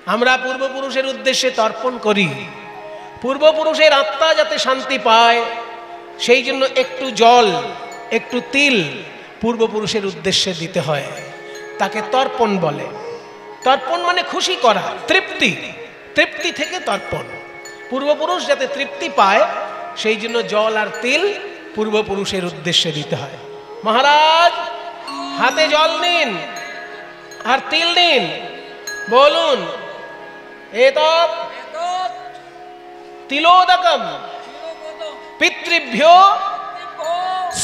আমরা পূর্বপুরুষের উদ্দেশ্যে তর্পণ করি, পূর্বপুরুষের আত্মা যাতে শান্তি পায় সেই জন্য একটু জল একটু তিল পূর্বপুরুষের উদ্দেশ্যে দিতে হয়, তাকে তর্পণ বলে। তর্পণ মানে খুশি করা, তৃপ্তি, তৃপ্তি থেকে তর্পণ। পূর্বপুরুষ যাতে তৃপ্তি পায় সেই জন্য জল আর তিল পূর্বপুরুষের উদ্দেশ্যে দিতে হয়। মহারাজ হাতে জল নিন আর তিল নিন, বলুন এতৎ তিলোদকম পিতৃভ্যো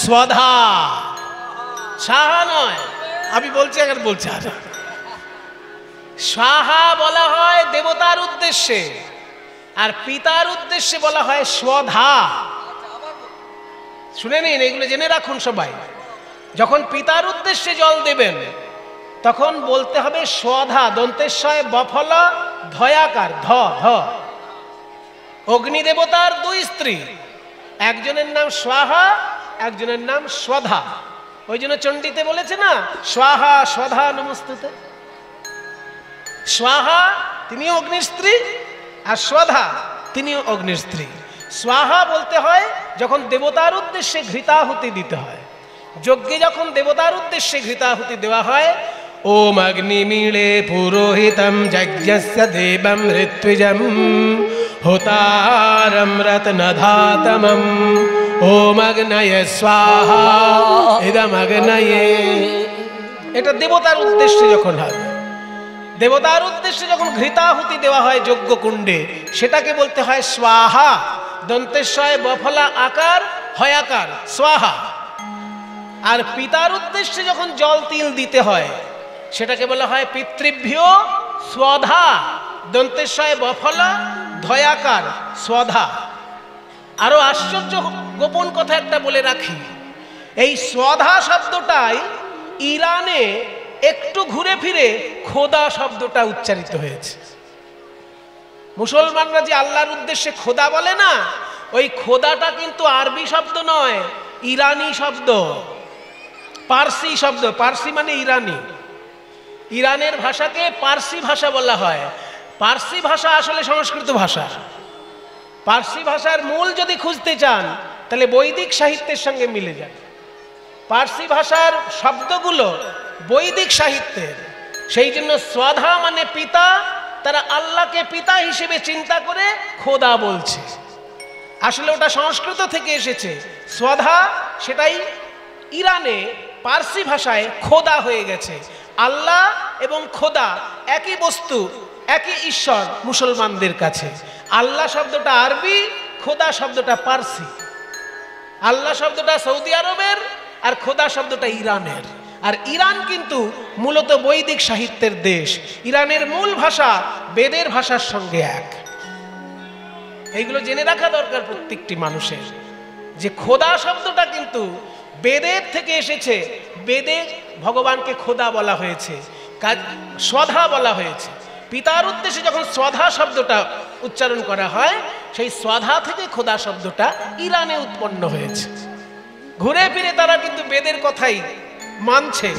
স্বধা। সাহা নয়, আমি বলছি আগে বলছি, সাহা বলা হয় দেবতার উদ্দেশ্যে আর পিতার উদ্দেশ্যে বলা হয় স্বধা। শুনে নিন, এগুলো জেনে রাখুন সবাই। যখন পিতার উদ্দেশ্যে জল দেবেন তখন বলতে হবে স্বধা, দন্তেশ্বয় বফল ধয়াকার, ধ ধ। অগ্নি দেবতার দুই স্ত্রী, একজনের নাম স্বাহা, একজনের নাম স্বধা। ওই জন্য চণ্ডীতে বলেছে না, স্বাহা স্বধা নমস্তুতে। স্বাহা তিনিও অগ্নির স্ত্রী আর স্বধা তিনিও অগ্নির স্ত্রী। স্বাহা বলতে হয় যখন দেবতার উদ্দেশ্যে ঘৃতাহুতি দিতে হয়। যজ্ঞে যখন দেবতার উদ্দেশ্যে ঘৃতাহুতি দেওয়া হয়, ওম অগ্নিমিলে পুরোহিতম যজ্ঞস্য দেবম ঋত্বিজম হোতারম রত্নধাতমম ওম অগ্নয়ে স্বাহা ইদম অগ্নয়ে। এটা দেবতার উদ্দেশ্যে যখন হয়, দেবতার উদ্দেশ্যে যখন ঘৃতাহুতি দেওয়া হয় যজ্ঞ কুণ্ডে, সেটাকে বলতে হয় স্বাহা, দন্তেশ্বয় বফলা আকার হয়াকার স্বাহা। আর পিতার উদ্দেশ্যে যখন জল তিল দিতে হয় সেটাকে বলা হয় পিতৃভ্যো স্বধা, দন্তেশ্বয় বফলা ধয়াকার স্বধা। আরো আশ্চর্য গোপন কথা একটা বলে রাখি, এই স্বধা শব্দটাই ইরানে একটু ঘুরে ফিরে খোদা শব্দটা উচ্চারিত হয়েছে। মুসলমানরা যে আল্লাহর উদ্দেশ্যে খোদা বলে না, ওই খোদাটা কিন্তু আরবি শব্দ নয়, ইরানি শব্দ, পার্সি শব্দ। পার্সি মানে ইরানি। ইরানের ভাষাকে পার্সি ভাষা বলা হয়। পার্সি ভাষা আসলে সংস্কৃত ভাষা। পার্সি ভাষার মূল যদি খুঁজতে চান তাহলে বৈদিক সাহিত্যের সঙ্গে মিলে যায়। পার্সি ভাষার শব্দগুলো বৈদিক সাহিত্যের, সেই জন্য স্বধা মানে পিতা, তারা আল্লাহকে পিতা হিসেবে চিন্তা করে খোদা বলছে। আসলে ওটা সংস্কৃত থেকে এসেছে। স্বধা সেটাই ইরানে পার্সি ভাষায় খোদা হয়ে গেছে। আল্লাহ এবং খোদা একই বস্তু, একই ঈশ্বর মুসলমানদের কাছে। আল্লাহ শব্দটা আরবি, খোদা শব্দটা পার্সি। আল্লাহ শব্দটা সৌদি আরবের আর খোদা শব্দটা ইরানের। আর ইরান কিন্তু মূলত বৈদিক সাহিত্যের দেশ। ইরানের মূল ভাষা বেদের ভাষার সঙ্গে এক। এইগুলো জেনে রাখা দরকার প্রত্যেকটি মানুষের, যে খোদা শব্দটা কিন্তু বেদের থেকে এসেছে। বেদে ভগবানকে খোদা বলা হয়েছে, স্বধা বলা হয়েছে। পিতার উদ্দেশ্যে যখন স্বধা শব্দটা উচ্চারণ করা হয়, সেই স্বধা থেকে খোদা শব্দটা ইরানে উৎপন্ন হয়েছে। ঘুরে ফিরে তারা কিন্তু বেদের কথাই মানছে,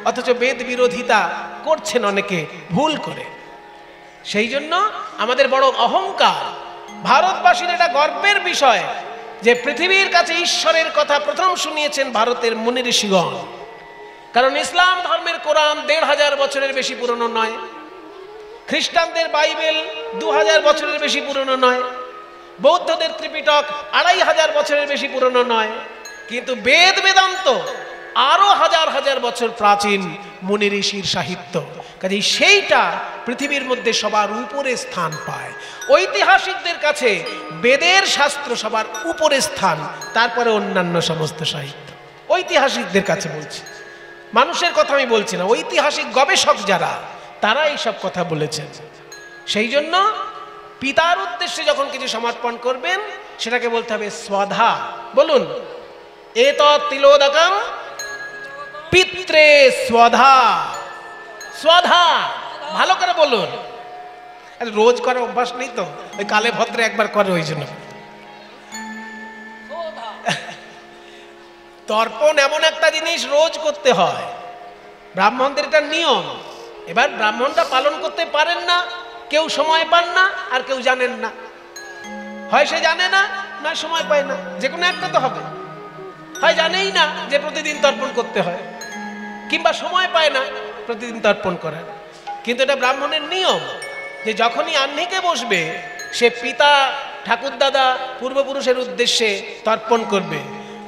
অথচ বেদ বিরোধিতা করছেন অনেকে ভুল করে। সেই জন্য আমাদের বড় অহংকার। ভারতবাসীর এটা গর্বের বিষয় যে পৃথিবীর কাছে ঈশ্বরের কথা প্রথম শুনিয়েছেন ভারতের মুনি ঋষিগণ। কারণ ইসলাম ধর্মের কোরআন ১৫০০ বছরের বেশি পুরনো নয়, খ্রিস্টানদের বাইবেল ২০০০ বছরের বেশি পুরনো নয়, বৌদ্ধদের ত্রিপিটক ২৫০০ বছরের বেশি পুরনো নয়, কিন্তু বেদ বেদান্ত আরো হাজার হাজার বছর প্রাচীন মুনি ঋষির সাহিত্য। কাজেই সেইটা পৃথিবীর মধ্যে সবার উপরে স্থান পায়। ঐতিহাসিকদের কাছে বেদের শাস্ত্র সবার উপরে স্থান, তারপরে অন্যান্য সমস্ত সাহিত্য। ঐতিহাসিকদের কাছে বলছি, মানুষের কথা আমি বলছি না। ঐতিহাসিক গবেষক যারা, তারা এইসব কথা বলেছেন। সেই জন্য পিতার উদ্দেশ্যে যখন কিছু সমর্পণ করবেন সেটাকে বলতে হবে স্বধা। বলুন এতৎ তিলোদকম পিত্রে স্বধা। স্বধা ভালো করে বলুন। রোজ করে অভ্যাস নেই তো, ওই কালে ভদ্রে একবার করে, ওই জন্য। তর্পণ এমন একটা জিনিস রোজ করতে হয়, ব্রাহ্মণদের এটা নিয়ম। এবার ব্রাহ্মণটা পালন করতে পারেন না, কেউ সময় পান না, আর কেউ জানেন না। হয় সে জানে না, নয় সময় পায় না, যে কোনো একটা তো হবে। হয় জানেই না যে প্রতিদিন তর্পণ করতে হয়, কিংবা সময় পায় না প্রতিদিন তর্পণ করার। কিন্তু এটা ব্রাহ্মণের নিয়ম যে যখনই আহ্নিকে বসবে সে পিতা, ঠাকুরদাদা, পূর্বপুরুষের উদ্দেশ্যে তর্পণ করবে।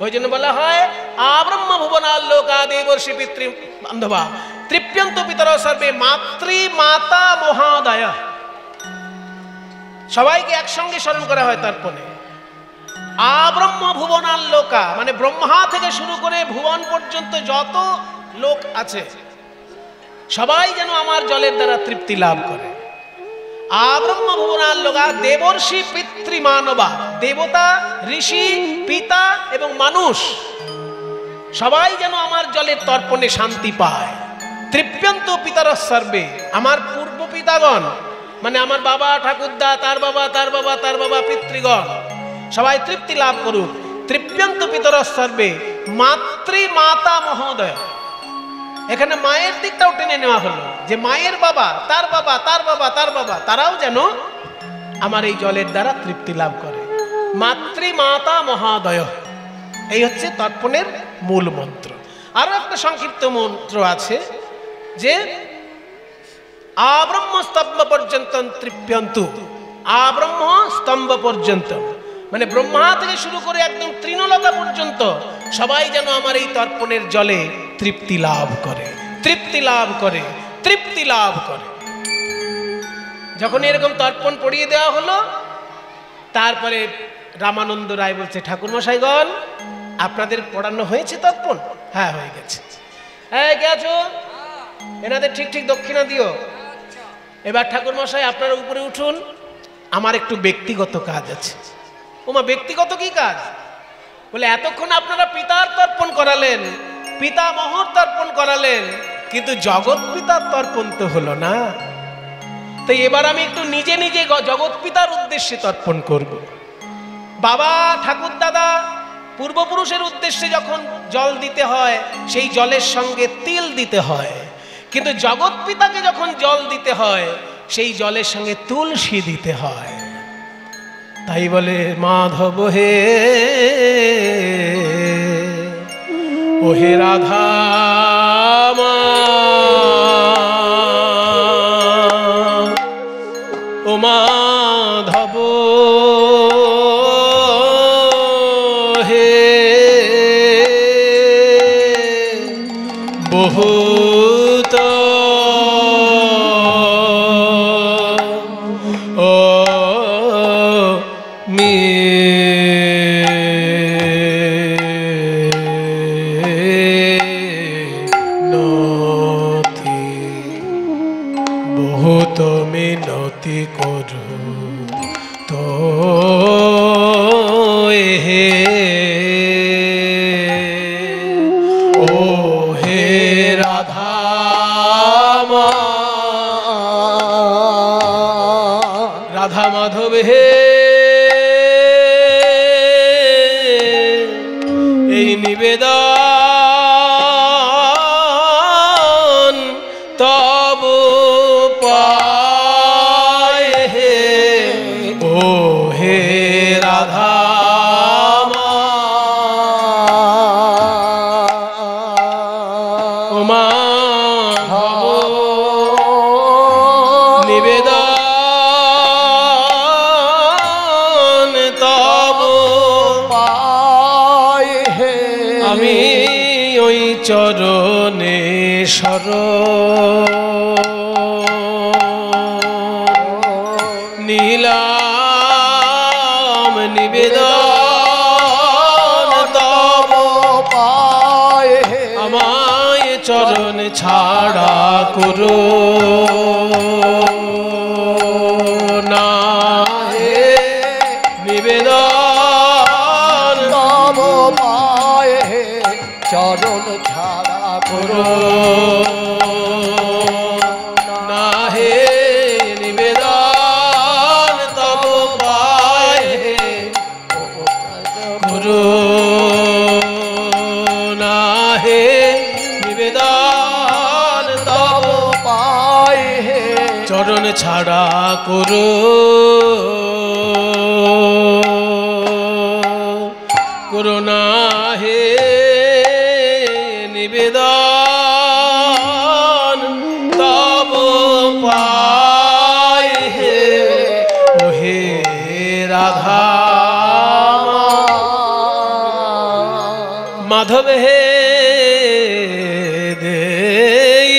ওই জন্য বলা হয় আব্রহ্ম ভুবনাল লোকা দেবর্ষি পিতৃ বান্ধবা তৃপ্যন্ত পিতর সর্বে মাতৃ মাতা মহাদয়। সবাইকে একসঙ্গে স্মরণ করা হয় তর্পণে। আব্রহ্ম ভুবনাল লোকা মানে ব্রহ্মা থেকে শুরু করে ভুবন পর্যন্ত যত লোক আছে সবাই যেন আমার জলের দ্বারা তৃপ্তি লাভ করে। আব্রহ্ম ভুবনাল লোকা দেবর্ষি পিতৃ মানবা, দেবতা, ঋষি, পিতা এবং মানুষ সবাই যেন আমার জলের তর্পণে শান্তি পায়। তৃপ্যন্ত পিতর সর্বে, আমার পূর্ব পিতাগণ মানে আমার বাবা, ঠাকুরদা, তার বাবা, তার বাবা, তার বাবা, পিতৃগণ সবাই তৃপ্তি লাভ করুক। তৃপ্যন্ত পিতর সর্বে মাতৃ মাতা মহোদয়। এখানে মায়ের দিকটাও টেনে নেওয়া হলো যে মায়ের বাবা, তার বাবা, তার বাবা, তার বাবা, তারাও যেন আমার এই জলের দ্বারা তৃপ্তি লাভ করে। মাতৃ মাতা মহাদয়, এই হচ্ছে তর্পণের মূল মন্ত্র। আরো একটা সংক্ষিপ্ত মন্ত্র আছে যে আব্রহ্ম স্তম্ভ পর্যন্ত তৃপ্যন্তু, আব্রহ্ম স্তম্ভ পর্যন্ত মানে ব্রহ্মা থেকে শুরু করে একদম তৃণলতা পর্যন্ত সবাই যেন আমার এই তর্পণের জলে তৃপ্তি লাভ করে, তৃপ্তি লাভ করে, তৃপ্তি লাভ করে। যখন এরকম তর্পণ পড়িয়ে দেওয়া হলো, তারপরে রামানন্দ রায় বলছে, ঠাকুর মশাইগণ আপনাদের পড়ানো হয়েছে তর্পণ? হ্যাঁ হয়ে গেছে। হ্যাঁ কে আছো? এনাদের ঠিক ঠিক দক্ষিণা দিও। এবার ঠাকুর মশাই আপনারা উপরে উঠুন, আমার একটু ব্যক্তিগত কাজ আছে। ওমা, ব্যক্তিগত কি কাজ? বলে এতক্ষণ আপনারা পিতার তর্পণ করালেন, পিতামহর তর্পণ করালেন, কিন্তু জগৎ পিতার তর্পণ তো হলো না। তো এবার আমি একটু নিজে নিজে জগৎ পিতার উদ্দেশ্যে তর্পণ করব। বাবা, ঠাকুর দাদা, পূর্বপুরুষের উদ্দেশ্যে যখন জল দিতে হয় সেই জলের সঙ্গে তিল দিতে হয়, কিন্তু জগৎ পিতাকে যখন জল দিতে হয় সেই জলের সঙ্গে তুলসী দিতে হয়। তাই বলে মাধব হে ওহে রাধা ও মাধব হে বহুত মিনতি করু তো হে ও হে রাধা রাধা মাধব হে এই নিবেদন তব পায় হে ও হে রাধা নিবেদন তব পায় হে আমি ওই চরণে নীলাম নিবেদন তব পায় আমায় চরণ ছাড়া করো না হে নিবেদন তব পায় চরণ ছাড়া করো না হে নিবেদন তব পায় করো না হে নিবেদন তব পায় করা করো করুণা হে নিবেদন তব পায় হে ওহে রাধা মাধব হে দেই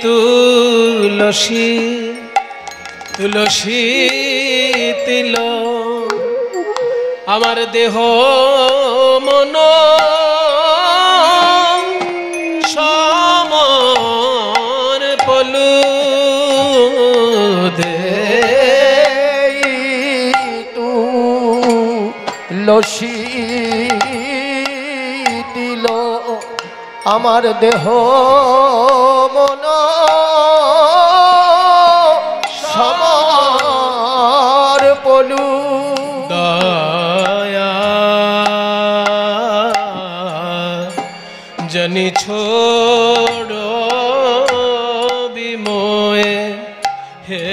তুলসী তুলসী তিল আমার দেহ মন সমর পলু দেই তুলসী তিল আমার দেহ মন সমর পলু দয়া জনি ছোড়ো বিমোয়ে হে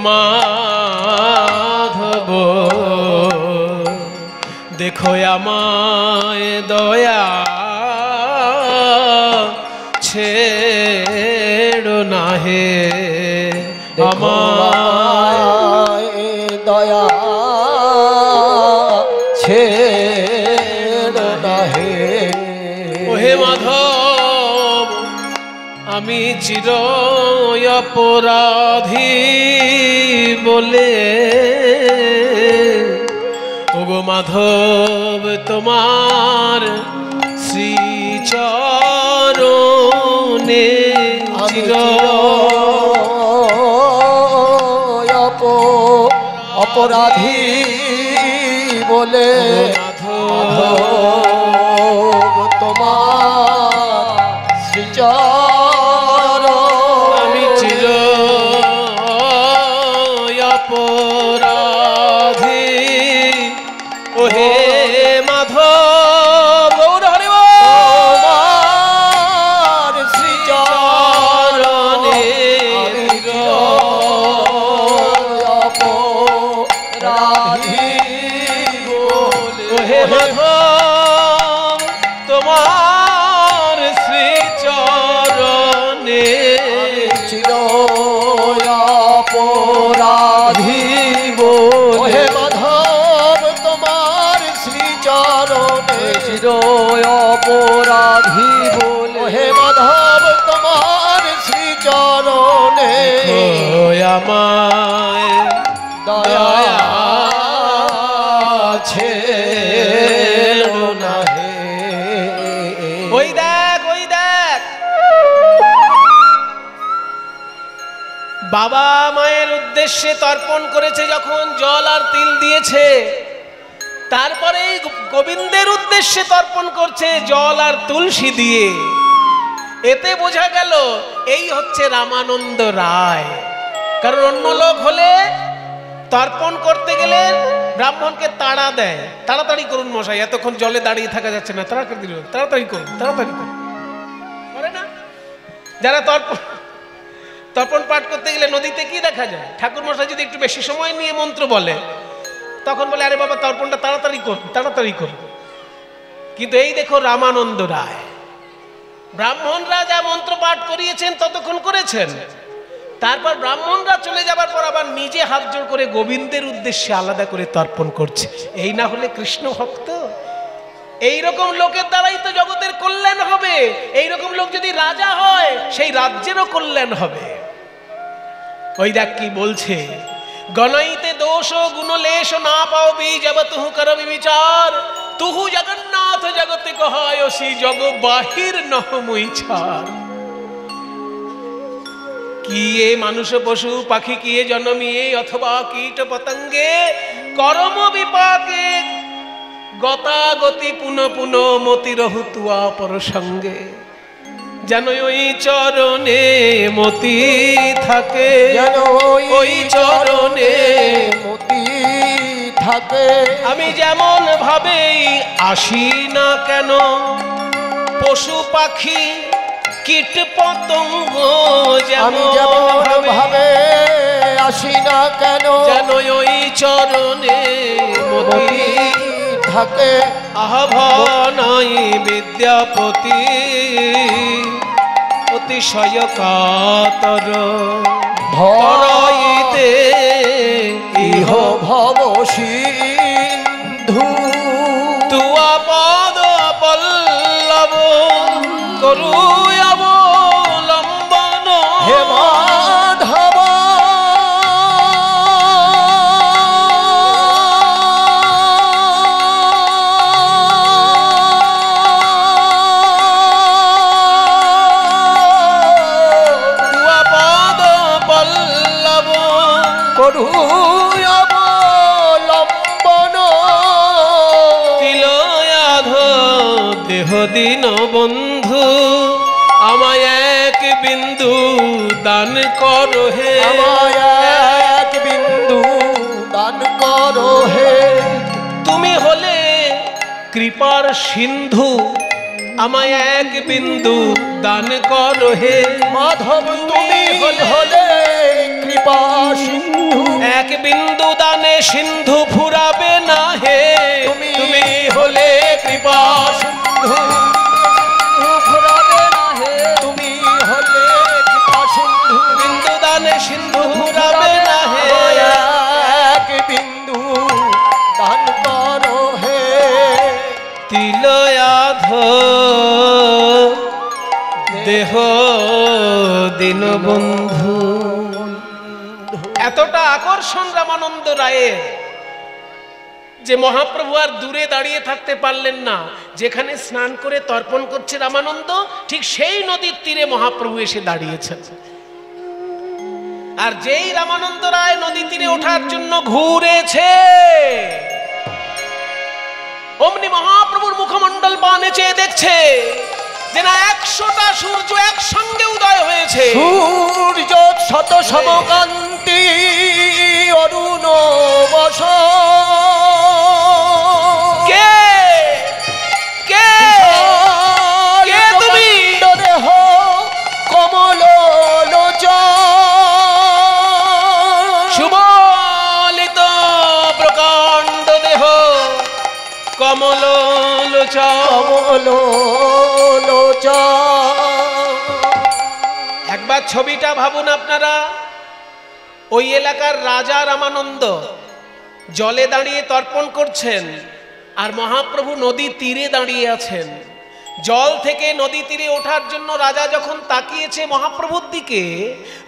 মাধব দেখো আমায় দয়া ছেড়ো না হে আমায় দয়া ছেড়ো না হে ওহে মাধব আমি চির অপরাধী বলে ওগো মাধব তোমার শ্রীচরণে চির অপরাধী বলে তোমার শ্রীচরণ আমি চির অপরাধী ওহে মাধব গৌর হরি তোমার শ্রীচরণে অপরাধী ওহে মাধব তোমার শ্রীচরণে চির অপরাধী ওহে মাধব তোমার শ্রীচরণে চির অপরাধী বলে হে মাধব তোমার শ্রীচরণে আমায় দয়া ছেড়ো না হে ওই দেখ বাবা মায়ের উদ্দেশ্যে তর্পণ করেছে যখন জল আর তিল দিয়েছে তারপরে গোবিন্দের উদ্দেশ্যে তর্পণ করছে জল আর তুলসী দিয়ে এতে বোঝা গেল এই হচ্ছে রামানন্দ রায় কারণ অন্য লোক হলে তর্পণ করতে গেলে ব্রাহ্মণকে তাড়া দেয় তাড়াতাড়ি করুন মশাই এতক্ষণ জলে দাঁড়িয়ে থাকা যাচ্ছে না তাড়াতাড়ি করুন করে না যারা তর্পণ পাঠ করতে গেলে নদীতে কি দেখা যায় ঠাকুর মশাই যদি একটু বেশি সময় নিয়ে মন্ত্র বলে তখন বলে আরে বাবা তর্পণটা তাড়াতাড়ি করুন কিন্তু এই দেখো রামানন্দ রায় ব্রাহ্মণরা যা মন্ত্র পাঠ করিয়েছেন ততক্ষণ করেছেন তারপর ব্রাহ্মণরা চলে যাবার পর আবার নিজে হাত জোড় করে গোবিন্দের উদ্দেশ্যে আলাদা করে তর্পণ করছে এই না হলে কৃষ্ণ ভক্ত এইরকম লোকের দ্বারাই তো জগতের কল্যাণ হবে এইরকম লোক যদি রাজা হয় সেই রাজ্যেরও কল্যাণ হবে ওই দেখ কি বলছে গণাইতে দোষ গুণ লেশ না পাওবি জব তুহু করবি বিচার তুহু জগন্নাথ জগতে কহায় সি জগ বাহির নহ মুই ছাড় কিয়ে মানুষ পশু পাখি কিয়ে জন্মিয়ে অথবা কীট পতঙ্গে কর্ম বিপাকে গতাগতি পুন পুন মতি রহুতুয়া পরসঙ্গে যেন ওই চরণে মতি থাকে যেন ওই চরণে মতি থাকে আমি যেমন ভাবেই আসি না কেন পশু পাখি কীট পতঙ্গ আমি যেমন ভাবে আসি না কেন যেন ওই চরণে মতি থাকে আহ্বানাই বিদ্যাপতি অতিশয় কাতর ধরাইতে ইহ ভব সিন্ধু তুয়া পদ পল্লব করু অবলম্বন হে মাধব তুয়া পদ পল্লব করু অবলম্বন তিলয়াধ দেহ দিন বন্ধু আমায় এক বিন্দু দান করো হে আমায় এক বিন্দু দান করো হে তুমি হলে কৃপার সিন্ধু আমায় এক বিন্দু দান করো হে মাধব তুমি হলে কৃপা সিন্ধু এক বিন্দু দানে সিন্ধু ফুরাবে না হে তুমি হলে কৃপা সিন্ধু ফুরাবে না হে তুমি হলে কৃপা সিন্ধু বিন্দু দানে সিন্ধু ফুরাবে না হে এক বিন্দু দান করো হে তিলয়াধ দেহ দিন বন্ধু। এতটা আকর্ষণ রামানন্দ রায়ের যে মহাপ্রভু আর দূরে দাঁড়িয়ে থাকতে পারলেন না। যেখানে স্নান করে তর্পণ করছে রামানন্দ, ঠিক সেই নদীর তীরে মহাপ্রভু এসে দাঁড়িয়েছেন। আর যেই রামানন্দ রায় নদী তীরে ওঠার জন্য ঘুরেছে, অমনি মহাপ্রভুর মুখমণ্ডল পানে চেয়ে দেখছে যে না 100টা সূর্য একসঙ্গে উদয় হয়েছে। সূর্য শত সমকান্তি অরুণ বস কে কে কে তুমি? দেহ কমল সুবলিত প্রকাণ্ড দেহ কমল কমল একবার ছবিটা ভাবুন আপনারা। ওই এলাকার রাজা রামানন্দ জলে দাঁড়িয়ে তর্পণ করছেন, আর মহাপ্রভু নদী তীরে দাঁড়িয়ে আছেন। জল থেকে নদী তীরে ওঠার জন্য রাজা যখন তাকিয়েছে মহাপ্রভুর দিকে,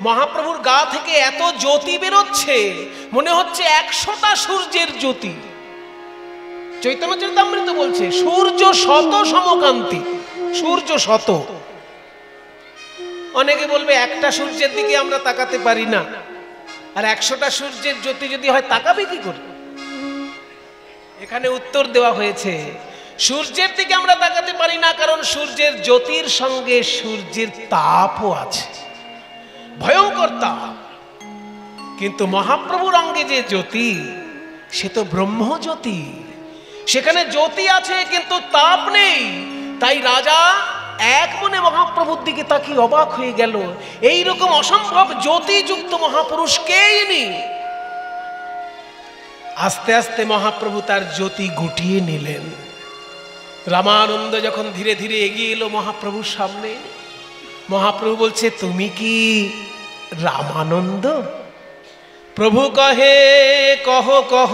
মহাপ্রভুর গা থেকে এত জ্যোতি বেরোচ্ছে, মনে হচ্ছে 100টা সূর্যের জ্যোতি। চৈতন্য চরিতামৃত বলছে সূর্য শত সমকান্তি, সূর্য শত। অনেকে বলবে একটা সূর্যের দিকে আমরা তাকাতে পারি না, আর 100টা সূর্যের জ্যোতি যদি হয় তাকাবে কি করে? এখানে উত্তর দেওয়া হয়েছে সূর্যের দিকে আমরা তাকাতে পারি না, কারণ সূর্যের জ্যোতির সঙ্গে সূর্যের তাপও আছে, ভয়ঙ্কর তাপ। কিন্তু মহাপ্রভুর অঙ্গে যে জ্যোতি, সে তো ব্রহ্মজ্যোতি। সেখানে জ্যোতি আছে কিন্তু তাপ নেই। তাই রাজা এক মনে মহাপ্রভুর দিকে তাকিয়ে অবাক হয়ে গেল, এইরকম অসম্ভব জ্যোতিযুক্ত মহাপুরুষ কেই নেই। আস্তে আস্তে মহাপ্রভু তার জ্যোতি গুটিয়ে নিলেন। রামানন্দ যখন ধীরে ধীরে এগিয়ে এলো মহাপ্রভুর সামনে, মহাপ্রভু বলছে তুমি কি রামানন্দ? প্রভু কহে কহ কহ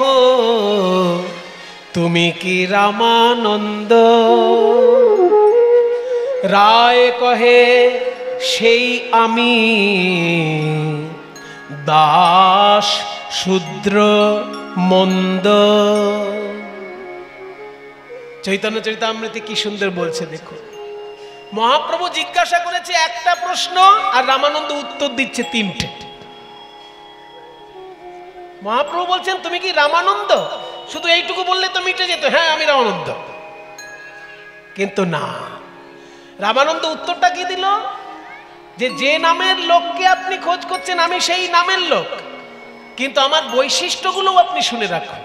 তুমি কি রামানন্দ? রায় কহে সেই আমি, দাস শূদ্র মন্দ। চৈতন্য চরিতামৃতে কি সুন্দর বলছে দেখো। মহাপ্রভু জিজ্ঞাসা করেছে একটা প্রশ্ন, আর রামানন্দ উত্তর দিচ্ছে 3টে। মহাপ্রভু বলছেন তুমি কি রামানন্দ? শুধু এইটুকু বললে তো মিটে যেত, হ্যাঁ আমি রামানন্দ। কিন্তু না, রামানন্দ উত্তরটা কি দিল? যে নামের লোককে আপনি খোঁজ করছেন আমি সেই নামের লোক, কিন্তু আমার বৈশিষ্ট্যগুলো আপনি শুনে রাখুন।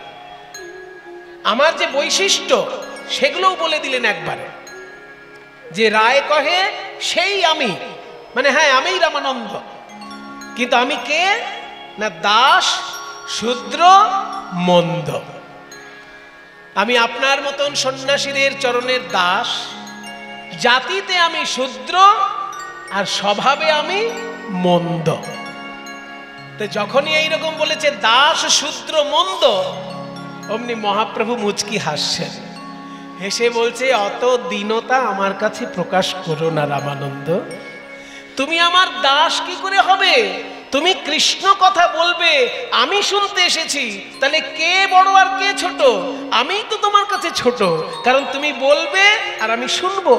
আমার যে বৈশিষ্ট্য সেগুলোও বলে দিলেন একবারে। যে রায় কহে সেই আমি, মানে হ্যাঁ আমিই রামানন্দ, কিন্তু আমি কে না দাস শূদ্র মন্দ। আমি আপনার মতন সন্ন্যাসীদের চরণের দাস, জাতিতে আমি শূদ্র আর স্বভাবে আমি মন্দ। তো যখনই এইরকম বলেছে দাস শূদ্র মন্দ, অমনি মহাপ্রভু মুচকি হাসছেন, হেসে বলছে অত দীনতা আমার কাছে প্রকাশ করো না রামানন্দ। তুমি আমার দাস কি করে হবে? তুমি কৃষ্ণ কথা বলবে, আমি শুনতে এসেছি, তাহলে কে বড় আর কে ছোট? আমিই তো তোমার কাছে ছোট, কারণ তুমি বলবে আর আমি শুনবো।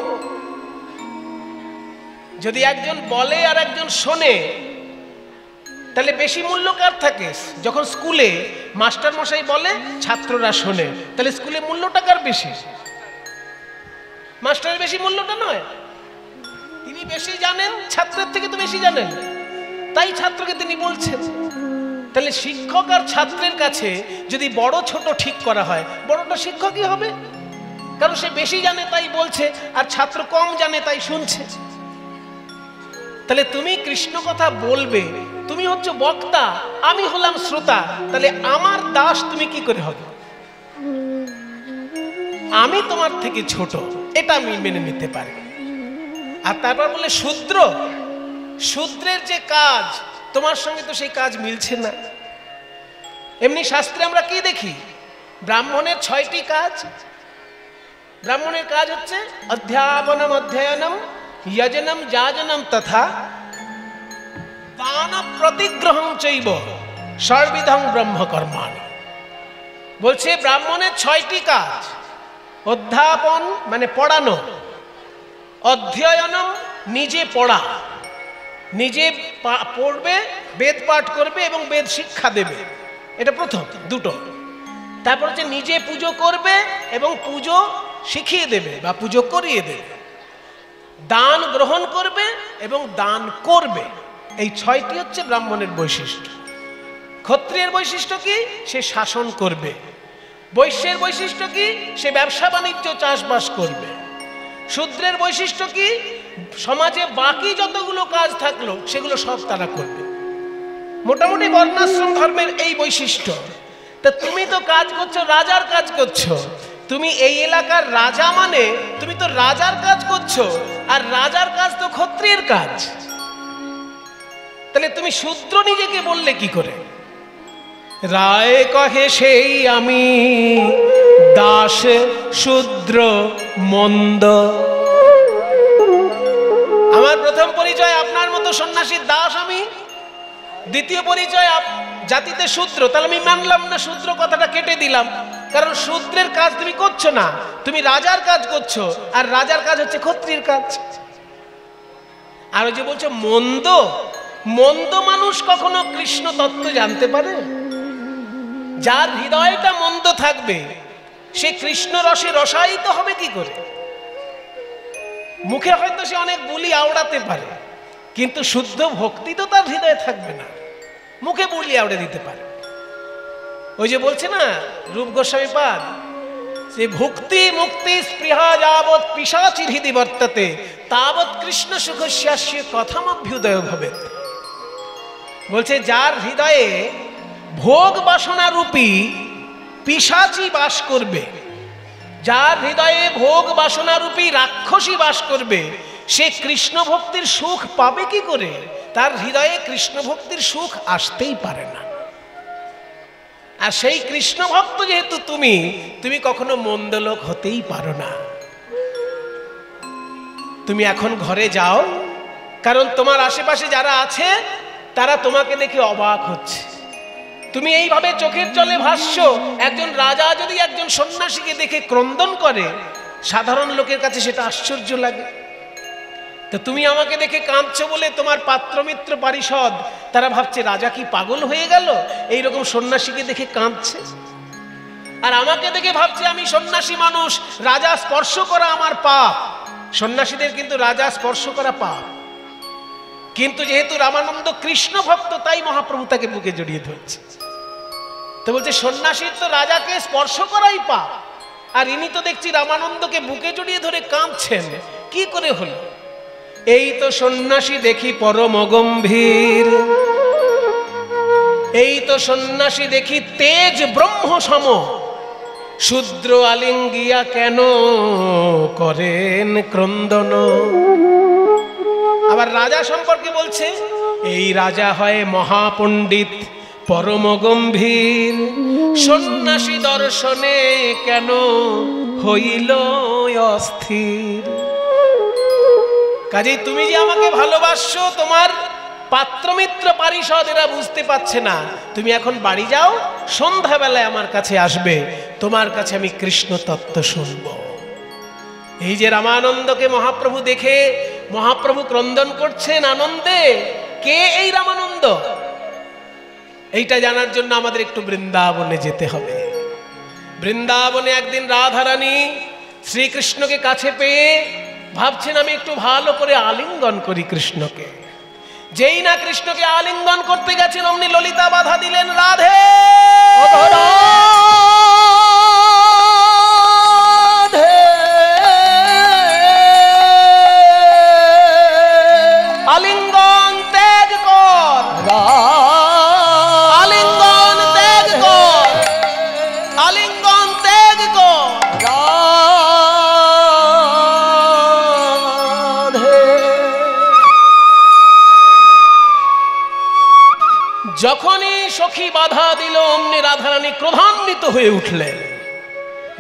যদি একজন বলে আর একজন শোনে, তাহলে বেশি মূল্য কার থাকে? যখন স্কুলে মাস্টার মশাই বলে ছাত্ররা শোনে, তাহলে স্কুলে মূল্যটা কার বেশি? মাস্টারের বেশি মূল্যটা নয়, তিনি বেশি জানেন, ছাত্রের থেকে তো বেশি জানেন, তাই ছাত্রকে তিনি বলছেন। তাহলে শিক্ষক আর ছাত্রের কাছে যদি বড় ছোট ঠিক করা হয়, বড়টা শিক্ষকই হবে, কারণ সে বেশি জানে তাই বলছে, আর ছাত্র কম জানে তাই শুনছে। তাহলে তুমি কৃষ্ণ কথা বলবে, তুমি হচ্ছে বক্তা, আমি হলাম শ্রোতা, তাহলে আমার দাস তুমি কি করে হবে? আমি তোমার থেকে ছোট, এটা আমি মেনে নিতে পারি। আর তারপর বলে শূদ্র, শূদ্রের যে কাজ তোমার সঙ্গে তো সেই কাজ মিলছে না। এমনি শাস্ত্রে আমরা কি দেখি? ব্রাহ্মণের 6টি কাজ। ব্রাহ্মণের কাজ হচ্ছে অধ্যাপনম অধ্যয়নম যজনম যাজনম তথা দান প্রতিগ্রহং চৈব সর্বিধং ব্রহ্মকর্মাণি। বলছে ব্রাহ্মণের 6টি কাজ। অধ্যাপন মানে পড়ানো, অধ্যয়নম নিজে পড়া, নিজে পড়বে, বেদ পাঠ করবে এবং বেদ শিক্ষা দেবে, এটা প্রথম দুটো। তারপর হচ্ছে নিজে পুজো করবে এবং পুজো শিখিয়ে দেবে বা পুজো করিয়ে দেবে। দান গ্রহণ করবে এবং দান করবে, এই 6টি হচ্ছে ব্রাহ্মণের বৈশিষ্ট্য। ক্ষত্রিয়ের বৈশিষ্ট্য কি? সে শাসন করবে। বৈশ্যের বৈশিষ্ট্য কি? সে ব্যবসা বাণিজ্য চাষবাস করবে। শূদ্রের বৈশিষ্ট্য কি? সমাজে বাকি যতগুলো কাজ থাকলো সেগুলো সব তারা করবে। মোটামুটি বর্ণাশ্রম ধর্মের এই বৈশিষ্ট্য। তা তুমি তো কাজ করছো, রাজার কাজ করছো, তুমি এই এলাকার রাজা, মানে তুমি তো রাজার কাজ করছো, আর রাজার কাজ তো ক্ষত্রিয়ের কাজ। তাহলে তুমি শূদ্র নিজেকে বললে কি করে? রায় কহে সেই আমি দাস শূদ্র মন্দ। আমার প্রথম পরিচয় আপনার মতো সন্ন্যাসীর দাস আমি, দ্বিতীয় পরিচয় জাতিতে শূদ্র। তাহলে আমি মানলাম না, শূদ্র কথাটা কেটে দিলাম, কারণ শূদ্রের কাজ তুমি করছো না, তুমি রাজার কাজ করছো, আর রাজার কাজ হচ্ছে ক্ষত্রিয়ের কাজ। আর যে বলছো মন্দ, মন্দ মানুষ কখনো কৃষ্ণ তত্ত্ব জানতে পারে? যার হৃদয়টা মন্দ থাকবে সে কৃষ্ণ রসে রসায়িত হবে কি করে? মুখে হয়তো সে অনেক বুলি আওড়াতে পারে, কিন্তু শুদ্ধ ভক্তি তো তার হৃদয়ে থাকবে না। মুখে বুলি আওড়ে দিতে পারে। ওই যে বলছে না রূপ গোস্বামী পাদ, যে ভক্তি মুক্তি স্পৃহা যাবৎ পিশাচির হৃদি বর্ততে তাবৎ কৃষ্ণ সুখস্যাস্য কথামভ্যুদয় ভবেৎ। বলছে যার হৃদয়ে ভোগ বাসনা রূপী পিশাচি বাস করবে, যার হৃদয়ে ভোগ বাসনা রূপী রাক্ষসী বাস করবে, সে কৃষ্ণ ভক্তির সুখ পাবে কি করে? তার হৃদয়ে কৃষ্ণ ভক্তির সুখ আসতেই পারে না। আর সেই কৃষ্ণ ভক্ত যেহেতু তুমি কখনো মন্দ লোক হতেই পারো না। তুমি এখন ঘরে যাও, কারণ তোমার আশেপাশে যারা আছে তারা তোমাকে দেখে অবাক হচ্ছে। তুমি এইভাবে চোখের জলে ভাসছো। একজন রাজা যদি একজন সন্ন্যাসীকে দেখে ক্রন্দন করে, সাধারণ লোকের কাছে সেটা আশ্চর্য লাগে। তো তুমি আমাকে দেখে কাঁদছো বলে তোমার পাত্রমিত্র পারিষদ তারা ভাবছে রাজা কি পাগল হয়ে গেল, এইরকম সন্ন্যাসীকে দেখে কাঁদছে। আর আমাকে দেখে ভাবছে আমি সন্ন্যাসী মানুষ, রাজা স্পর্শ করা আমার পাপ। সন্ন্যাসীদের কিন্তু রাজা স্পর্শ করা পাপ, কিন্তু যেহেতু রামানন্দ কৃষ্ণ ভক্ত তাই মহাপ্রভু তাকে বুকে জড়িয়ে ধরছে। তো বলছে সন্ন্যাসীর তো রাজাকে স্পর্শ করাই পাপ, আর ইনি তো দেখছি রামানন্দকে বুকে জড়িয়ে ধরে কাঁদছেন, কি করে হলো? এই তো সন্ন্যাসী দেখি পরম গম্ভীর, এই তো সন্ন্যাসী দেখি তেজ ব্রহ্ম সম, শূদ্র আলিঙ্গিয়া কেন করেন ক্রন্দন। আবার রাজা সম্পর্কে বলছে, এই রাজা হয় মহাপণ্ডিত পরম গম্ভীর, সন্ন্যাসী দর্শনে কেন হইল অস্থির। কাজেই তুমি যে আমাকে ভালোবাসছো, তোমার পাত্রমিত্র পারিষদ এরা বুঝতে পারছে না। তুমি এখন বাড়ি যাও, সন্ধ্যাবেলায় আমার কাছে আসবে, তোমার কাছে আমি কৃষ্ণ তত্ত্ব শুনব। এই যে রামানন্দকে মহাপ্রভু দেখে মহাপ্রভু ক্রন্দন করছেন আনন্দে, কে এই রামানন্দ? এইটা জানার জন্য আমাদের একটু বৃন্দাবনে যেতে হবে। বৃন্দাবনে একদিন রাধারানী শ্রীকৃষ্ণকে কাছে পেয়ে ভাবছেন আমি একটু ভালো করে আলিঙ্গন করি কৃষ্ণকে। যেই না কৃষ্ণকে আলিঙ্গন করতে গেছেন, অমনি ললিতা বাধা দিলেন, রাধে আলিঙ্গন ত্যাগ কর, আলিঙ্গন ত্যাগ কর, আলিঙ্গন ত্যাগ কর। যখনই সখী বাধা দিল, অমনি রাধারানী ক্রোধান্বিত হয়ে উঠলেন।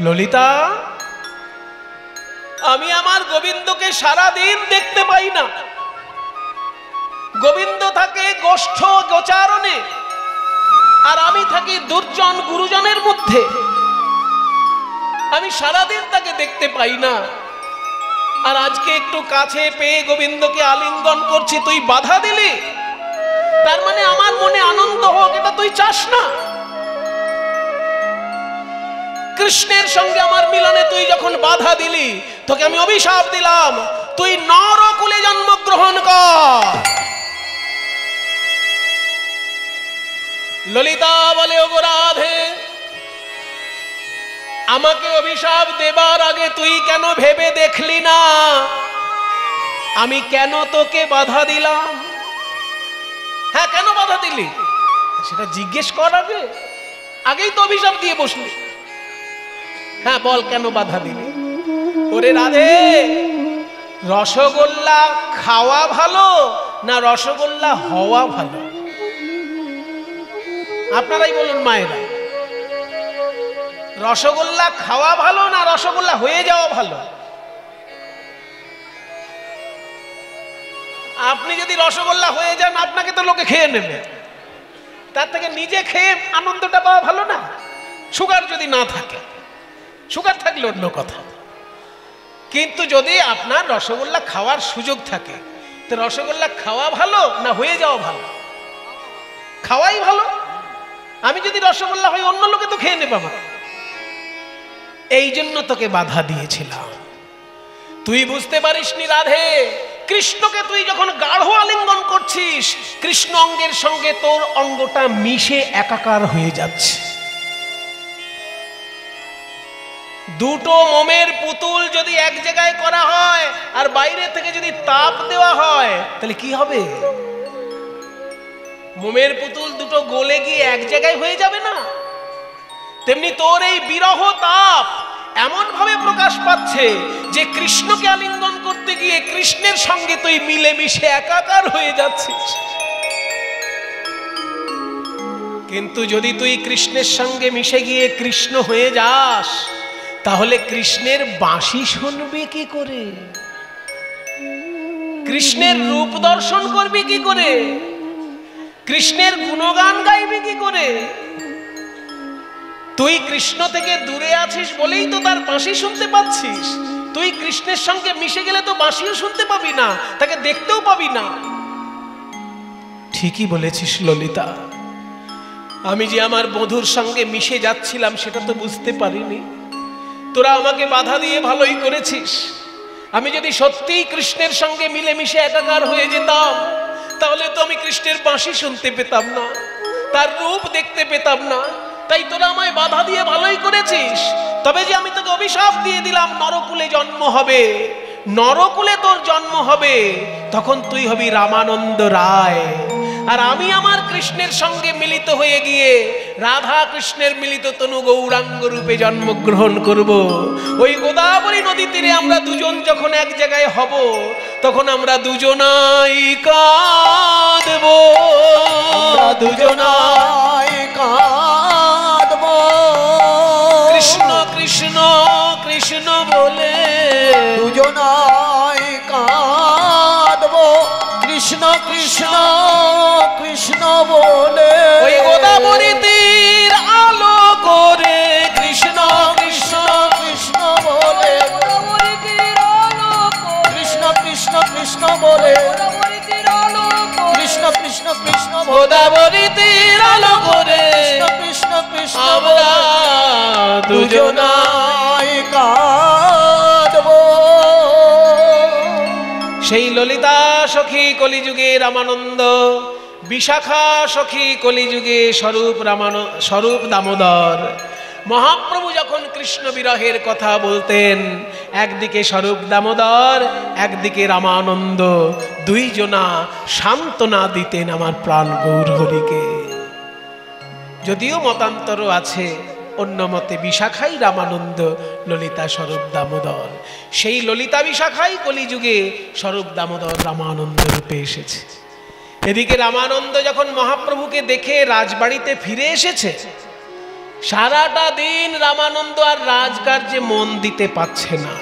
ললিতা, আমি আমার গোবিন্দকে সারাদিন দেখতে পাই না। গোবিন্দ থাকে গোষ্ঠ গোচারণে, আর আমি থাকি দুর্জন গুরুজনের মধ্যে। আমি সারাদিন তাকে দেখতে পাই না, আর আজকে একটু কাছে পেয়ে গোবিন্দকে আলিঙ্গন করছি, তুই বাধা দিলি। তার মানে আমার মনে আনন্দ হোক, এটা তুই চাস না। কৃষ্ণের সঙ্গে আমার মিলনে তুই যখন বাধা দিলি, তোকে আমি অভিশাপ দিলাম, তুই নরকুলে জন্মগ্রহণ কর। ললিতা বলে, ওগো রাধে, আমাকে অভিশাপ দেবার আগে তুই কেন ভেবে দেখলি না আমি কেন তোকে বাধা দিলাম? হ্যাঁ, কেন বাধা দিলি সেটা জিজ্ঞেস কর আগে, আগেই তো অভিশাপ দিয়ে বসলি। হ্যাঁ বল, কেন বাধা দিলি? ওরে রাধে, রসগোল্লা খাওয়া ভালো না রসগোল্লা হওয়া ভালো? আপনারাই বলুন মায়েরা, রসগোল্লা খাওয়া ভালো না রসগোল্লা হয়ে যাওয়া ভালো? আপনি যদি রসগোল্লা হয়ে যান, আপনাকে তো লোকে খেয়ে নেবে, তার থেকে নিজে খেয়ে আনন্দটা পাওয়া ভালো না? সুগার যদি না থাকে, সুগার থাকলে অন্য কথা, কিন্তু যদি আপনার রসগোল্লা খাওয়ার সুযোগ থাকে, তো রসগোল্লা খাওয়া ভালো না হয়ে যাওয়া ভালো? খাওয়াই ভালো। আমি যদি রসগোল্লা হই, অন্য লোকে তো খেয়ে নেবে আমাকে। এই জন্য তোকে বাধা দিয়েছিলাম। তুই বুঝতে পারিসনি রাধে, কৃষ্ণকে তুই যখন গাঢ় আলিঙ্গন করছিস, কৃষ্ণ অঙ্গের সঙ্গে তোর অঙ্গটা মিশে একাকার হয়ে যাচ্ছে। দুটো মোমের পুতুল যদি এক জায়গায় করা হয় আর বাইরে থেকে যদি তাপ দেওয়া হয়, তাহলে কি হবে? মোমের পুতুল দুটো গলে গিয়ে এক জায়গায় হয়ে যাবে না? তেমনি তোর এই বিরহ তাপ এমন ভাবে প্রকাশ পাচ্ছে যে কৃষ্ণকে আলিঙ্গন করতে গিয়ে কৃষ্ণের সঙ্গে তুই মিলেমিশে একাকার হয়ে যাচ্ছিস। কিন্তু যদি তুই কৃষ্ণের সঙ্গে মিশে গিয়ে কৃষ্ণ হয়ে যাস, তাহলে কৃষ্ণের বাঁশি শুনবি কি করে? কৃষ্ণের রূপ দর্শন করবি কি করে? কৃষ্ণের গুণগান গাইবি কি করে? তুই কৃষ্ণ থেকে দূরে আছিস বলেই তো তার বাঁশি শুনতে পাচ্ছিস। তুই কৃষ্ণের সঙ্গে মিশে গেলে তো বাঁশিও শুনতে পাবি না, তাকে দেখতেও পাবি না। ঠিকই বলেছিস ললিতা, আমি যে আমার বধূর সঙ্গে মিশে যাচ্ছিলাম সেটা তো বুঝতে পারিনি। তোরা আমাকে বাধা দিয়ে ভালোই করেছিস। আমি যদি সত্যিই কৃষ্ণের সঙ্গে মিলেমিশে একাকার হয়ে যেতাম, তাহলে তো আমি কৃষ্ণের বাঁশি শুনতে পেতাম না, তার রূপ দেখতে পেতাম না। তাই তোরা আমায় বাধা দিয়ে ভালোই করেছিস। তবে যে আমি তোকে অভিশাপ দিয়ে দিলাম নরকুলে জন্ম হবে, নরকুলে তোর জন্ম হবে, তখন তুই হবি রামানন্দ রায়। আর আমি আমার কৃষ্ণের সঙ্গে মিলিত হয়ে গিয়ে রাধা কৃষ্ণের মিলিত তনু গৌরাঙ্গ রূপে জন্মগ্রহণ করব। ওই গোদাবরী নদী তীরে আমরা দুজন যখন এক জায়গায় হব, তখন আমরা দুজনাই কাঁদব, দুজনাই কাঁদব, কৃষ্ণ কৃষ্ণ কৃষ্ণ বলে দুজনাই কাঁদব, কৃষ্ণ কৃষ্ণ কৃষ্ণ বলে। ওই গোদাবরী তীর আলো করে কৃষ্ণ কৃষ্ণ কৃষ্ণ বলে, কৃষ্ণ কৃষ্ণ কৃষ্ণ বলে, কৃষ্ণ কৃষ্ণ কৃষ্ণ গোদাবরী তীর আলো করে কৃষ্ণ কৃষ্ণ আমরা দুজনাই কাঁদব। সেই ললিতা সখী কলিযুগে রামানন্দ, বিশাখা সখী কলিযুগে স্বরূপ দামোদর। মহাপ্রভু যখন কৃষ্ণ বিরহের কথা বলতেন, একদিকে স্বরূপ দামোদর, একদিকে রামানন্দ, দুইজনা সান্ত্বনা দিতেন আমার প্রাণ গৌর হরিকে। যদিও মতান্তর আছে, অন্য মতে বিশাখাই রামানন্দ, ললিতা স্বরূপ দামোদর। সেই ললিতা বিশাখাই কলিযুগে স্বরূপ দামোদর রামানন্দ রূপে এসেছে। এদিকে রামানন্দ যখন মহাপ্রভুকে দেখে রাজবাড়িতে ফিরে এসেছে, সারাটা দিন রামানন্দ আর রাজকার্যে মন দিতে পারছে না।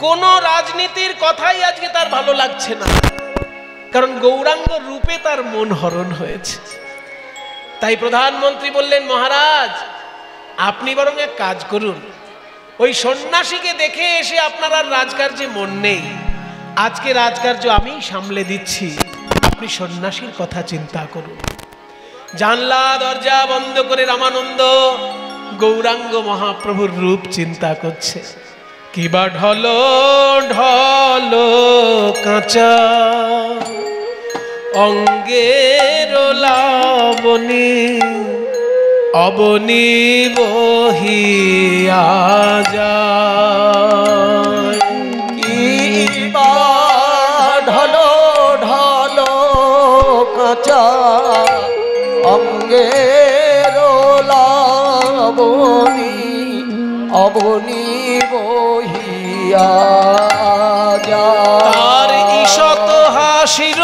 কোন রাজনীতির কথাই আজকে তার ভালো লাগছে না, কারণ গৌরাঙ্গ রূপে তার মন হরণ হয়েছে। তাই প্রধানমন্ত্রী বললেন, মহারাজ আপনি বরং এক কাজ করুন, ওই সন্ন্যাসীকে দেখে এসে আপনার আর রাজকার্যে মন নেই, আজকে রাজকার্য আমি সামলে দিচ্ছি, আপনি সন্ন্যাসীর কথা চিন্তা করুন। জানলা দরজা বন্ধ করে রামানন্দ গৌরাঙ্গ মহাপ্রভুর রূপ চিন্তা করছে। কিবা ঢল ঢল কাঁচা অঙ্গের লাবণী, অবনী বহিয়া যায়। কিবা ঢল ঢল কাঁচা অঙ্গের লাবণী, অবনী বহিয়া যায়। তার ঈষৎ হাসির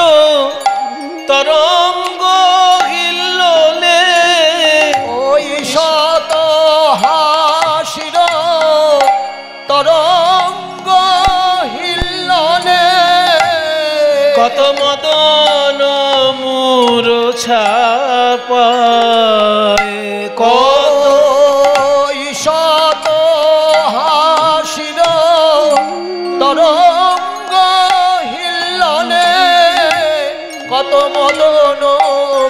তরঙ্গ হিল্লোলে, ওই শত হাসির তরঙ্গ হিল্লোলে, কত মদন মূর্ছা পায়, কত শত হাসির তরঙ্গ হিল্লোলে, কত মদন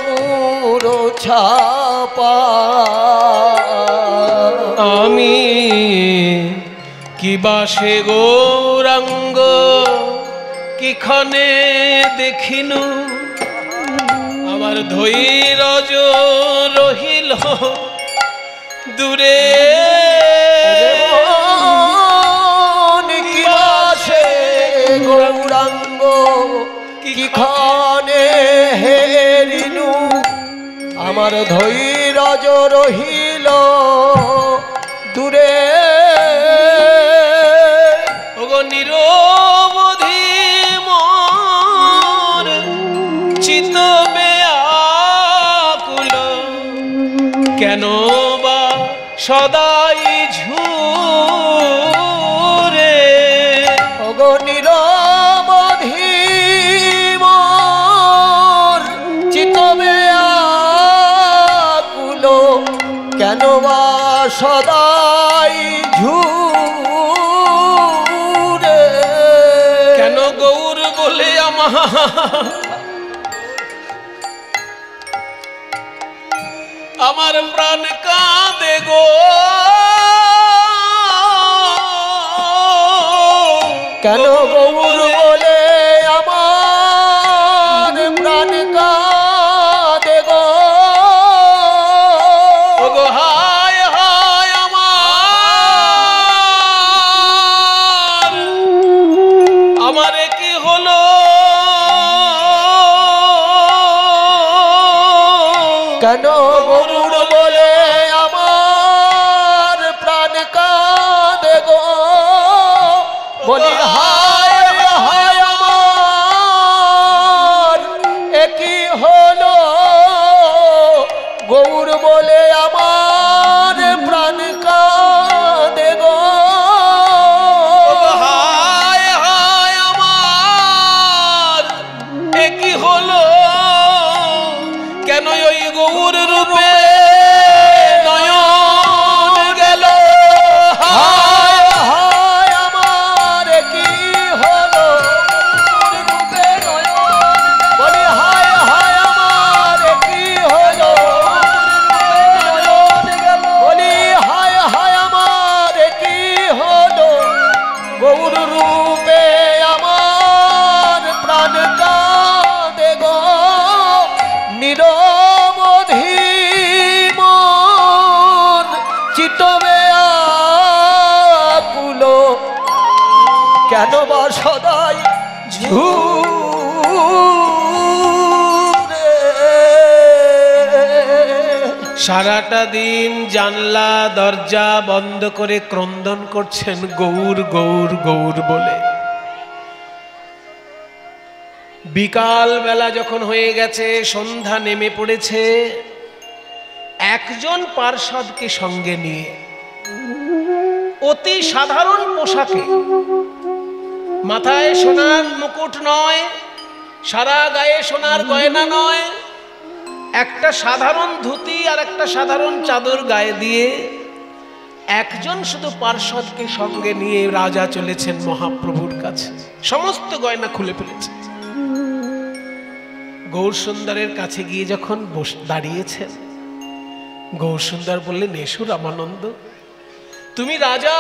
মূর্ছা পায়। আমি কিবা সে গৌরাঙ্গ কিক্ষণে দেখিনু, আমার ধৈর্য রহিল দূরে। কিবা সে গৌরাঙ্গ কিক্ষণে হেরিনু, আমার ধৈর্য রহিল দূরে। ওগো নিরবধি মোর চিতবে আকুল, কেন বা সদাই ঝুরে। ওগো নিরবধি মোর চিতবে আকুল, কেন বা সদাই ঝুরে। কেন গৌর বলে আমার প্রাণ কাঁদে গো, কেন গৌর বলে আমার প্রাণ কাঁদে গো। ওগো হায় হায় আমার কেন গৌর বলে আমার প্রাণ কাঁদে গো বলি হায় হায় আমার একই হলো গৌর বলে আমার প্রাণ কাঁদে গো হায় হায় আমার একই হলো কেন ওই গৌর রূপে নয়ন গেল হায় হায় আমার একই হলো রূপে নয়ন বলি হায় হায় আমার একই হলো নয়ন গেল বলি হায় হায় আমার একই হলো গৌর রূপে আমার প্রাণ কাঁদে গো নিরবধি মন চিতবে আকুল কেন বা সদাই ঝুরে সারাটা দিন জানলা দরজা বন্ধ করে ক্রন্দন করছেন গৌর গৌর গৌর বলে। বিকাল বেলা যখন হয়ে গেছে, সন্ধ্যা নেমে পড়েছে, একজন পার্ষদকে সঙ্গে নিয়ে অতি সাধারণ পোশাকে, মাথায় সোনার মুকুট নয়, সারা গায়ে সোনার গয়না নয়, একটা সাধারণ ধুতি আর একটা সাধারণ চাদর গায়ে দিয়ে একজন শুধু পার্ষদকে সঙ্গে নিয়ে রাজা চলেছেন মহাপ্রভুর কাছে। সমস্ত গয়না খুলে ফেলেছে। গৌরসুন্দরের কাছে গিয়ে যখন দাঁড়িয়েছেন, গৌরসুন্দর বললেন, এসো রামানন্দ, তুমি রাজা,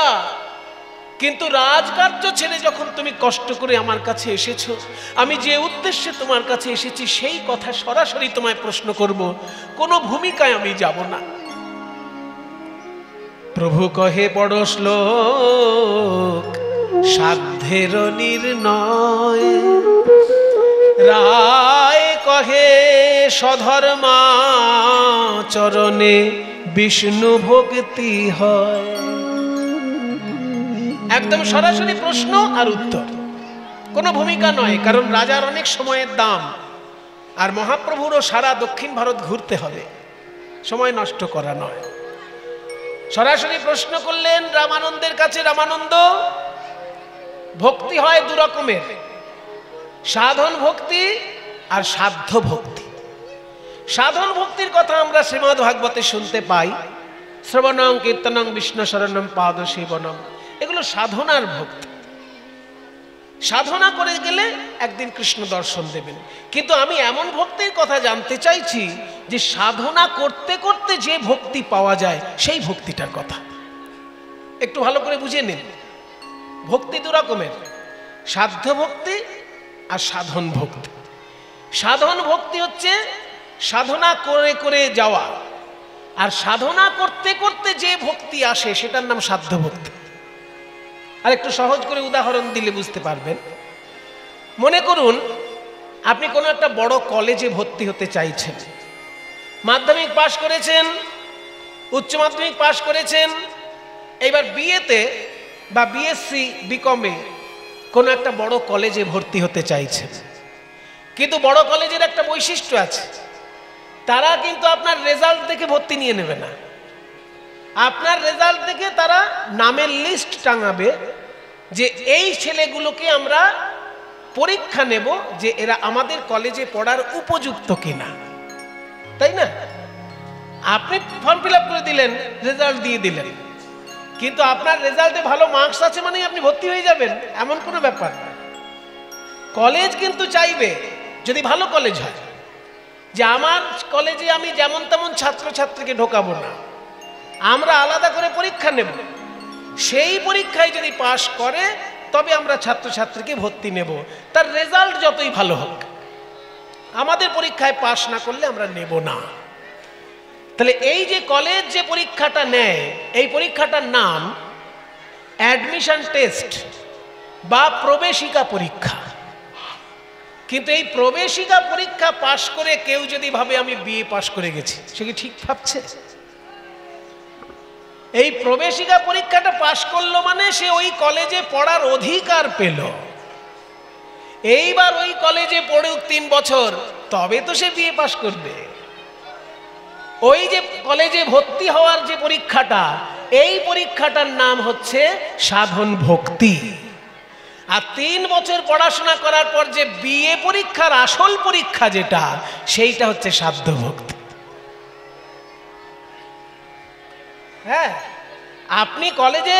কিন্তু রাজকার্য ছেড়ে যখন তুমি কষ্ট করে আমার কাছে এসেছো, আমি যে উদ্দেশ্যে তোমার কাছে এসেছি সেই কথা সরাসরি তোমায় প্রশ্ন করব, কোনো ভূমিকায় আমি যাব না। প্রভু কহে বড় শ্লোক, সাধ্যের নির্ণয়, রায় কহে সধর্মাচরণে বিষ্ণু ভক্তি হয়। একদম সরাসরি প্রশ্ন আর উত্তর, কোনো ভূমিকা নয়, কারণ রাজার অনেক সময়ের দাম, আর মহাপ্রভুরও সারা দক্ষিণ ভারত ঘুরতে হবে, সময় নষ্ট করা নয়। সরাসরি প্রশ্ন করলেন রামানন্দের কাছে, রামানন্দ, ভক্তি হয় দু রকমের, সাধন ভক্তি আর সাধ্য ভক্তি। সাধন ভক্তির কথা আমরা শ্রীমদ্ ভাগবতে শুনতে পাই, শ্রবণং কীর্তনং বিষ্ণু শরণম পাদ সেবনম, এগুলো সাধনার ভক্তি। সাধনা করে গেলে একদিন কৃষ্ণ দর্শন দেবেন। কিন্তু আমি এমন ভক্তির কথা জানতে চাইছি যে সাধনা করতে করতে যে ভক্তি পাওয়া যায়, সেই ভক্তিটার কথা একটু ভালো করে বুঝে নিন। ভক্তি দু রকমের, সাধ্য ভক্তি আর সাধন ভক্তি। সাধন ভক্তি হচ্ছে সাধনা করে করে যাওয়া, আর সাধনা করতে করতে যে ভক্তি আসে সেটার নাম সাধ্য ভক্তি। আর একটু সহজ করে উদাহরণ দিলে বুঝতে পারবেন। মনে করুন আপনি কোনো একটা বড় কলেজে ভর্তি হতে চাইছেন, মাধ্যমিক পাশ করেছেন, উচ্চ মাধ্যমিক পাশ করেছেন, এবার বিএতে বা বিএসসি বিকমে কোনো একটা বড় কলেজে ভর্তি হতে চাইছেন। কিন্তু বড় কলেজের একটা বৈশিষ্ট্য আছে, তারা কিন্তু আপনার রেজাল্ট দেখে ভর্তি নিয়ে নেবে না। আপনার রেজাল্ট দেখে তারা নামের লিস্ট টাঙাবে যে এই ছেলেগুলোকে আমরা পরীক্ষা নেব যে এরা আমাদের কলেজে পড়ার উপযুক্ত কিনা, তাই না? আপনি ফর্ম ফিল আপ করে দিলেন, রেজাল্ট দিয়ে দিলেন, কিন্তু আপনার রেজাল্টে ভালো মার্কস আছে মানে আপনি ভর্তি হয়ে যাবেন এমন কোনো ব্যাপার না। কলেজ কিন্তু চাইবে, যদি ভালো কলেজ হয়, যে আমার কলেজে আমি যেমন তেমন ছাত্রছাত্রীকে ঢোকাবো না, আমরা আলাদা করে পরীক্ষা নেব, সেই পরীক্ষায় যদি পাশ করে তবে আমরা ছাত্রছাত্রীকে ভর্তি নেব, তার রেজাল্ট যতই ভালো হোক। আমাদের পরীক্ষায় পাশ না করলে আমরা নেব না। তাহলে এই যে কলেজ যে পরীক্ষাটা নেয়, এই পরীক্ষাটার নাম অ্যাডমিশন টেস্ট বা প্রবেশিকা পরীক্ষা। কিন্তু এই প্রবেশিকা পরীক্ষা পাশ করে কেউ যদি ভাবে আমি বিএ পাশ করে গেছি, সে কি ঠিক ভাবছে? এই প্রবেশিকা পরীক্ষাটা পাশ করলো মানে সে ওই কলেজে পড়ার অধিকার পেল। এইবার ওই কলেজে পড়ুক 3 বছর, তবে তো সে বিএ পাশ করবে। ওই যে কলেজে ভর্তি হওয়ার যে পরীক্ষাটা, এই পরীক্ষাটার নাম হচ্ছে সাধন ভক্তি। আর 3 বছর পড়াশোনা করার পর যে বিএ পরীক্ষার আসল পরীক্ষা যেটা, সেইটা হচ্ছে সাধ্য ভক্তি। হ্যাঁ, আপনি কলেজে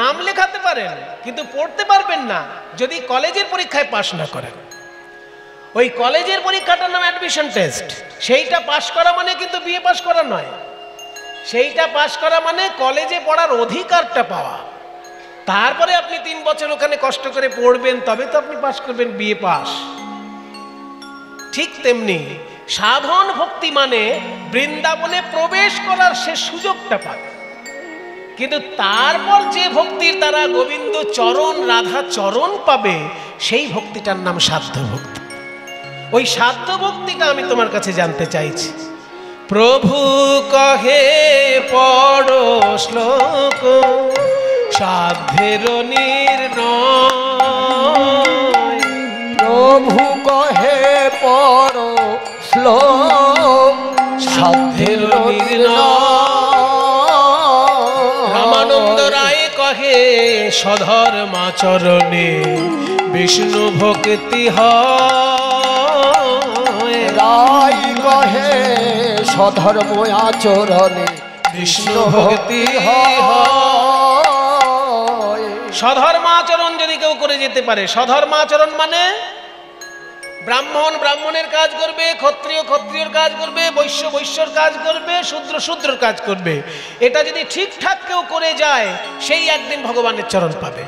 নাম লেখাতে পারেন কিন্তু পড়তে পারবেন না যদি কলেজের পরীক্ষায় পাশ না করেন। ওই কলেজের পরীক্ষাটার নাম অ্যাডমিশন টেস্ট। সেইটা পাশ করা মানে কিন্তু বিএ পাশ করা নয়। সেইটা পাশ করা মানে কলেজে পড়ার অধিকারটা পাওয়া। তারপরে আপনি 3 বছর ওখানে কষ্ট করে পড়বেন, তবে তো আপনি পাশ করবেন বিএ পাস। ঠিক তেমনি সাধন ভক্তি মানে বৃন্দাবনে প্রবেশ করার সে সুযোগটা পাবে। কিন্তু তারপর যে ভক্তির দ্বারা গোবিন্দ চরণ রাধা চরণ পাবে, সেই ভক্তিটার নাম সাধ্য ভক্তি। ওই সাধ্য ভক্তিটা আমি তোমার কাছে জানতে চাইছি। প্রভু কহে পড়ো শ্লোক সাধ্যের নির্ণয়। প্রভু কহে পড়ো শ্লোক সাধ্যের নির্ণয়। রামানন্দ রায় কহে স্বধর্মাচরণে বিষ্ণু ভক্তি হয়। রায় কহে স্বধর্ম আচরণে বিষ্ণু ভক্তি হয়। স্বধর্মাচরণ যদি কেউ করে যেতে পারে, স্বধর্মাচরণ মানে ব্রাহ্মণ ব্রাহ্মণের কাজ করবে, ক্ষত্রিয় ক্ষত্রিয়র কাজ করবে, বৈশ্য বৈশ্যর কাজ করবে, শূদ্র শূদ্রর কাজ করবে, এটা যদি ঠিকঠাক কেউ করে যায়, সেই একদিন ভগবানের চরণ পাবে।